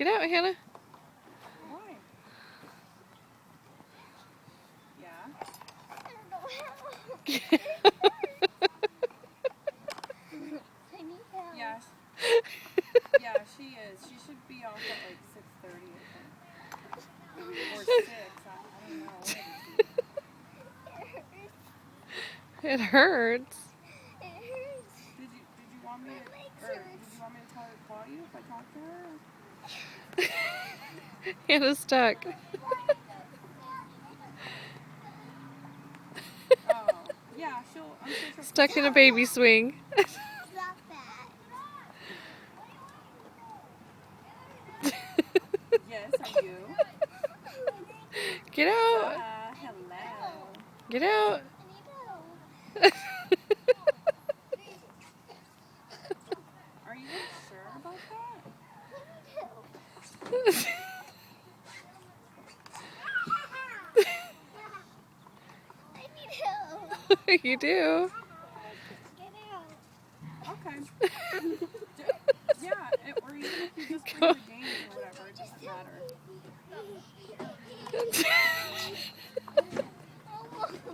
Get out, Hannah. Why? Yeah. Yeah. Yeah, she is. She should be off at like 6:30, I think. Or 6. I don't know. It hurts. Did you want me to tell her to call you if I talk to her? Hannah's stuck. Oh, yeah, I'm sure she'll Stuck in a baby swing. Yes, are you? Get out. Hello. Get out. Are you sure about that? You do. Okay. Yeah, or even if you just bring Go the